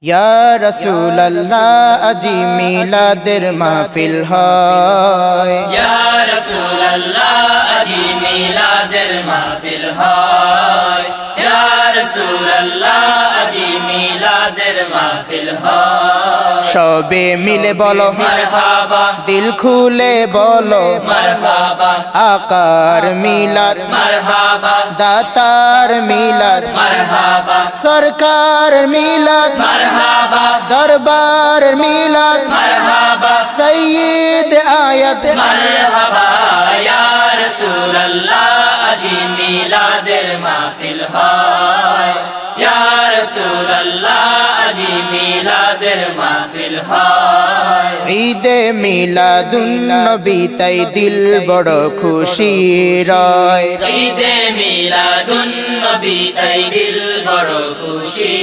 ইয়া রাসূলুল্লাহ আজি মিলাদের মাহফিল হয়। ইয়া রাসূলুল্লাহ আজি মিলাদের মাহফিল হয়। ইয়া রাসূলুল্লাহ আজি মিলাদের মাহফিল হয়। সবে মিলে বলো মারহাবা, দিল খুলে বলো মারহাবা, আকার মিলাদ মারহাবা, দাতার মিলাদ মারহাবা, সরকার মিলাদ মারহাবা, দরবার মিলাদ মারহাবা, সৈয়দ আয়াত মারহাবা। ইয়া রাসূলুল্লাহ আজি মিলাদের মাহফিল হয়। ইয়া রাসূলুল্লাহ আজি মিলাদের মাহফিল হয়। ঈদে মিলাদুন নবী তাই দিল বড় খুশি রয়। ঈদে মিলাদুন নবী তাই দিল বড় খুশি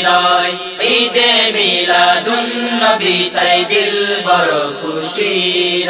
রয়। ঈদে মিলাদুন নবী তাই দিল বড় খুশি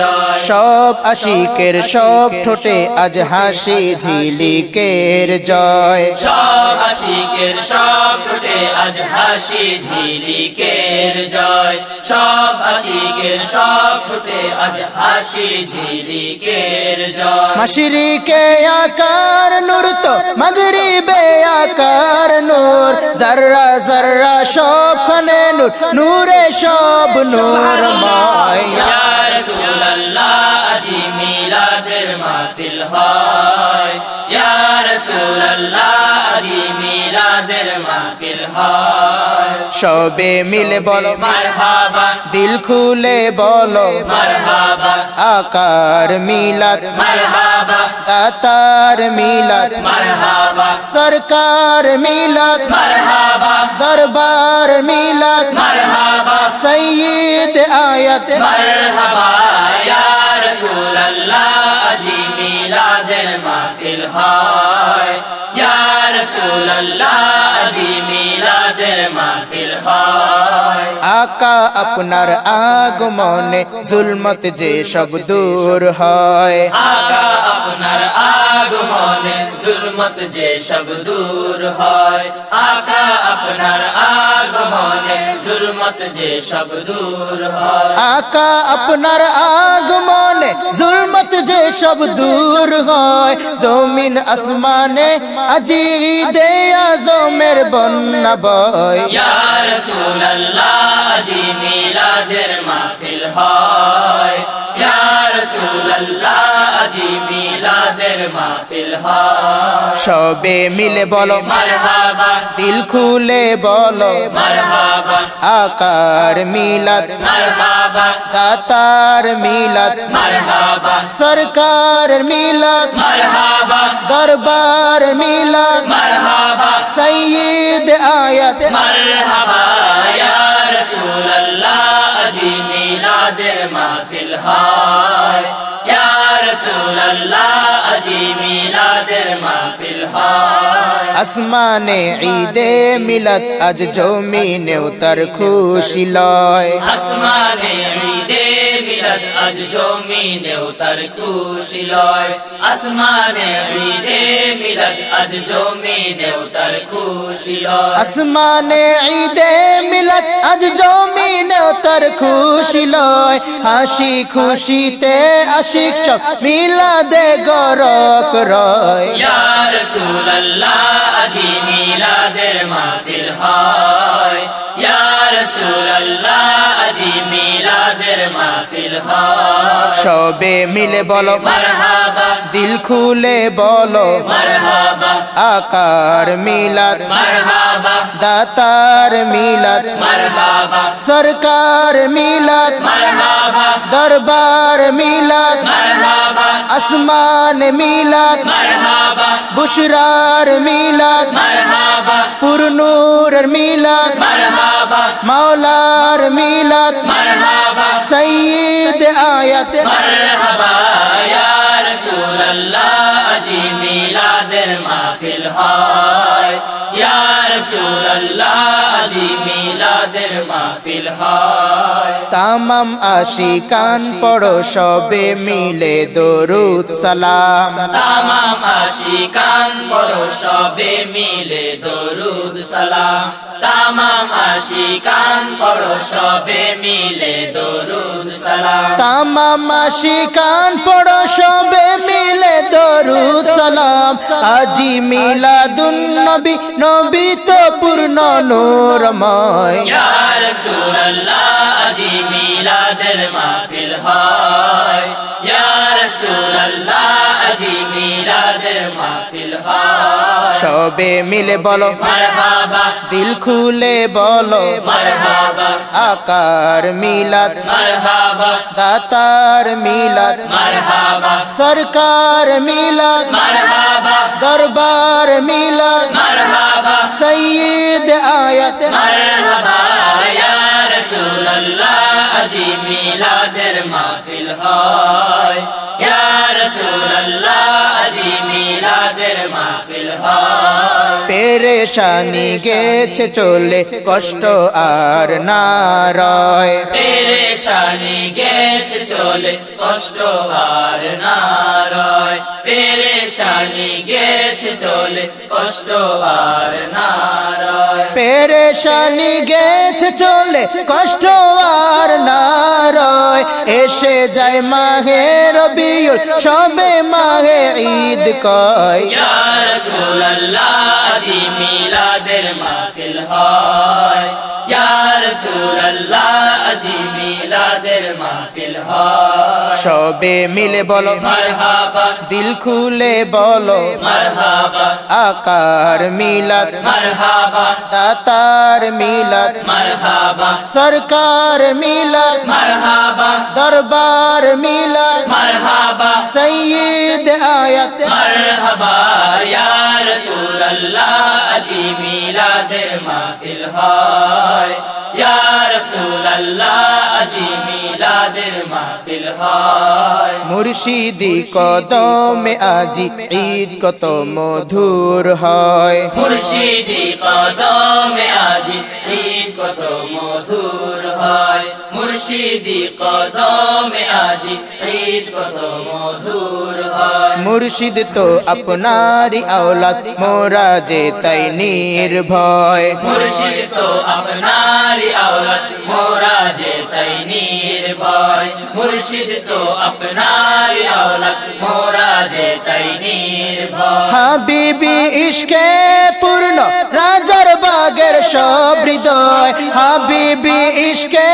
রয়। সব আশিকের সব ঠোঁটে আজ হাসি ঝিলিকের জয়। সব আশিকের সব ঠোঁটে আজ হাসি ঝিলিকের জয়। সব আশিকের সব ঠোঁটে আজ হাসি ঝিলিকের জয়। মাশরিকে আকার নূর তো মাগরিবে আকার নূর, যাররা যাররা সবখানে নূর, নূরে সব নূরময়। ইয়া রাসূলুল্লাহ আজি মিলাদের মাহফিল হয়। ইয়া রাসূলুল্লাহ আজি মিলাদের মাহফিল হয়। সবে মিলে বলো মারহাবা, দিল খুলে বলো মারহাবা, আকার মিলাদ মারহাবা, দাতার মিলাদ মারহাবা, সরকার মিলাদ মারহাবা, দরবার মিলাদ মারহাবা, সৈয়দ আয়াত মারহাবা। ইয়া রাসূলুল্লাহ আজি মিলাদের মাহফিল হয়। ইয়া রাসূলুল্লাহ আজি মিলাদের মাহফিল হয়। আকা আপনার আগমনে জুলমত যে সব দূর হয়। আকা আপনার আগমনে জুলমত যে সব দূর হয়। আকা আপনার আগমনে জুলমত যে সব দূর হয়। আকা আপনার আগমনে জুলমত যে সব দূর হয়। জমিন আসমানে আজি ঈদে আজমের বন্যা বয়। ইয়া রাসূলুল্লাহ আজি মিলাদের মাহফিল হয়। ইয়া রাসূলুল্লাহ আজি মিলাদের মাহফিল হয়। সবে মিলে বলো মারহাবা, দিল খুলে বলো মারহাবা, আকার মিলাদ মারহাবা, দাতার মিলাদ মারহাবা, সরকার মিলাদ মারহাবা, দরবার মিলাদ মারহাবা, সৈয়দ আয়াত মারহাবা। ইয়া রাসূলুল্লাহ আজি মিলাদের মাহফিল হয়। ইয়া রাসূলুল্লাহ আজি মিলাদের মাহফিল হয়। আসমানে ঈদে মিলাদ আজ জমিনেও তার খুশি লয়। আসমানে ঈদে মিলাদ আজ জমিনেও তার খুশি লয়। আসমানে ঈদে মিলাদ আজ জমিনেও তার খুশি লয়। আসমানে ঈদে মিলাদ আজ জমিনেও তার খুশি লয়। হাসি খুশিতে আশিক সব মিলাদে গরক রয়। ইয়া রাসূলুল্লাহ আজি মিলাদের মাহফিল হয়। ইয়া রাসূলুল্লাহ আজি মিলাদের মাহফিল হয়। সবে মিলে বলো মারহাবা, দিল খুলে বলো মারহাবা, আকার মিলাদ মারহাবা, দাতার মিলাদ মারহাবা, সরকার মিলাদ মারহাবা, দরবার মিলাদ মারহাবা, আসমান মিলাদ মারহাবা, বুশরার মিলাদ মারহাবা, পুরনূরের মিলাদ মারহাবা, মাওলার মিলাদ মারহাবা, সৈয়দ আয়াত মারহাবা। ইয়া রাসূলুল্লাহ আজি মিলাদের মাহফিল হয়। ইয়া রাসূলুল্লাহ আজি মিলাদের মাহফিল হয়। তামাম আশিকান পড়ো সবে মিলে দরুদ সালাম। তামাম আশিকান পড়ো সবে মিলে দরুদ সালাম। তামাম আশিকান পড়ো সবে মিলে দরুদ সালাম তামাম আশিকান পড়ো সবে মিলে দরুদ সালাম আজি মিলাদুন নবী নবী তো পূর্ণ নূরময় ইয়া রাসূলুল্লাহ আজি মিলাদের মাহফিল হয় ইয়া রাসূলুল্লাহ আজি মিলাদের মাহফিল হয় সবে মিলে বলো মারহাবা দিল খুলে বলো মারহাবা আকার মিলাদ মারহাবা দাতার মিলাদ মারহাবা সরকার মিলাদ মারহাবা দরবার মিলাদ মারহাবা সৈয়দ আয়াত মারহাবা ইয়া রাসূলুল্লাহ আজি মিলাদের মাহফিল হয় ইয়া রাসূলুল্লাহ আজি মিলাদের মাহফিল হয় পেরেশানি গেছে চলে কষ্ট আর না রয় পেরেশানি গেছে চলে কষ্ট আর না রয় পেরেশানি গেছে চলে কষ্ট আর না রয় পেরেশানি গেছে চলে কষ্ট আর না রয় এসে যায় মাহে রবিউল সবে মাহে ঈদ কয় ইয়া রাসূলুল্লাহ আজি মিলাদের মাহফিল হয় ইয়া রাসূলুল্লাহ আজি মিলাদের মাহফিল হয় সবে মিলে বলো মারহাবা দিল খুলে বলো মারহাবা আকার মিলাদ মারহাবা দাতার মিলাদ মারহাবা সরকার মিলাদ মারহাবা দরবার মিলাদ মারহাবা সৈয়দ আয়াত মারহাবা ইয়া রাসূলুল্লাহ আজি মিলাদের মাহফিল হয় ইয়া রাসূলুল্লাহ আজি মিলাদের মাহফিল হয় মুর্শিদি কদমে আজি ঈদ কত মধুর হয় মুর্শিদি কদমে আজি ঈদ কত মধুর হয় মুর্শিদি কদমে আজি ঈদ কত মধুর হয় মুর্শিদ তো আপনারি আওলাদ মোরা যে তাই নির্ভয় মুর্শিদ তো আপনারি আওলাদ মোরা যে তাই নির্ভয় মুর্শিদ তো আপনারি আওলাদ মোরা যে তাই নির্ভয় হাবিবি ইশকে পূর্ণ রাজার বাগের সব হৃদয় হাবিবি ইশকে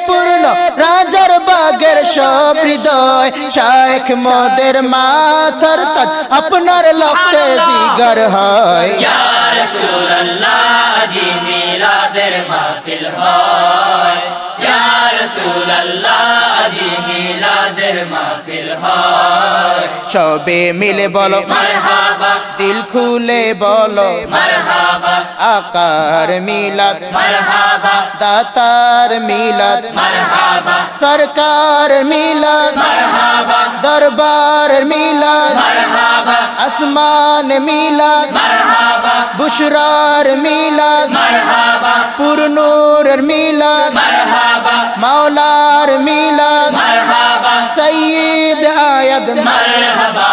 পূর্ণ রাজার বাগের সব হৃদয় শায়েখ মোদের মাথার তাজ আপনার লক্ষ্যে জিগর হয় ইয়া রাসূলুল্লাহ আজি মিলাদের মাহফিল হয় ইয়া রাসূলুল্লাহ আজি মিলাদের মাহফিল হয় সবে মিলে বলো মারহাবা দিল খুলে বলো মারহাবা আকার মিলাদ মারহাবা দাতার মিলাদ মারহাবা সরকার মিলাদ মারহাবা দরবার মিলাদ মারহাবা আসমান মিলাদ মারহাবা বুশরার মিলাদ মারহাবা পুরনুর মিলাদ মারহাবা মাওলার মিলাদ মারহাবা সৈয়দ আয়াত মারহাবা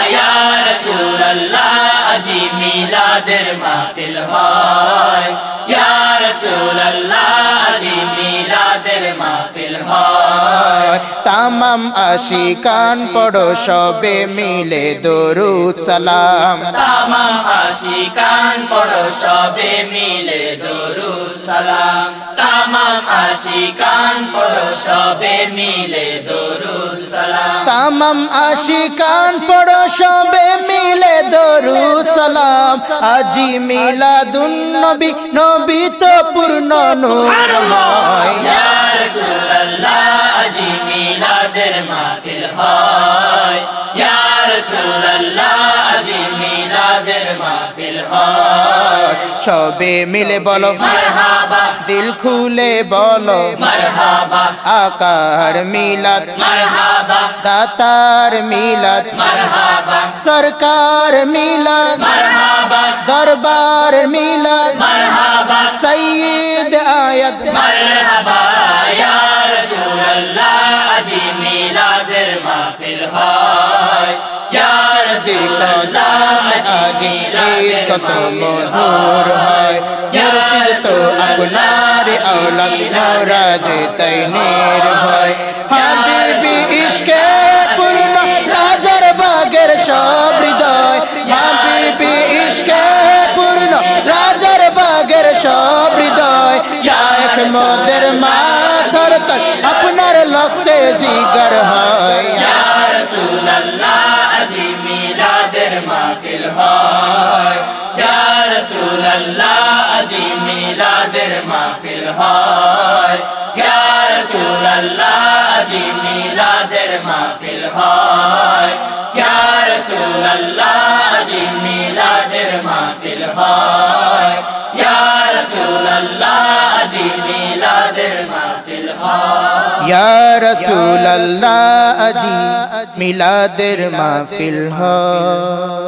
ইয়া রাসূলুল্লাহ আজি মিলাদের মাহফিল হয় ইয়া রাসূলুল্লাহ আজি মিলাদের মাহফিল হয় তামাম আশিকান পড়ো সবে মিলে দরুদ সালাম তামাম আশিকান পড়ো সবে মিলে দরুদ সালাম তামাম আশিকান পড়ো সবে মিলে দরুদ সালাম তামাম আশিকান পড়ো সবে মিলে দরুদ সালাম আজি মিলাদুন নবী নবী তো পূর্ণ নূরময় ইয়া রাসূলুল্লাহ আজি মিলাদের মাহফিল হয় ইয়া রাসূলুল্লাহ আজি মিলাদের মাহফিল হয় সবে মিলে বলো মারহাবা দিল খুলে বলো মারহাবা আকার মিলাদ মারহাবা দাতার মিলাদ মারহাবা সরকার মিলাদ মারহাবা দরবার মিলাদ মারহাবা সৈয়দ আয়াত মারহাবা ইয়া রাসূলুল্লাহ আজি মিলাদের মাহফিল হয় ইয়া রাসূলুল্লাহ আজি ঈদ কত মধুর হয় মুর্শিদ তো আপনার আওলাদ নারাজে তাই নির্ভয় হাবিবি ইশকে পূর্ণ রাজার বাগের সব হৃদয় হাবিবি ইশকে পূর্ণ রাজার বাগের সব হৃদয় শায়েখ মোদের মাথার তল আপনার লক্তে জিগর হয় ইয়া রাসূলুল্লাহ আজি মিলাদের মাহফিল হয় ইয়া রাসূলুল্লাহ আজি মিলাদের মাহফিল হয় ইয়া রাসূলুল্লাহ আজি মিলাদের মাহফিল হয় ইয়া রাসূলুল্লাহ আজি মিলাদের মাহফিল হয় ইয়া রাসূলুল্লাহ আজি মিলাদের মাহফিল হয় ইয়া রাসূলুল্লাহ আজি মিলাদের মাহফিল হয়।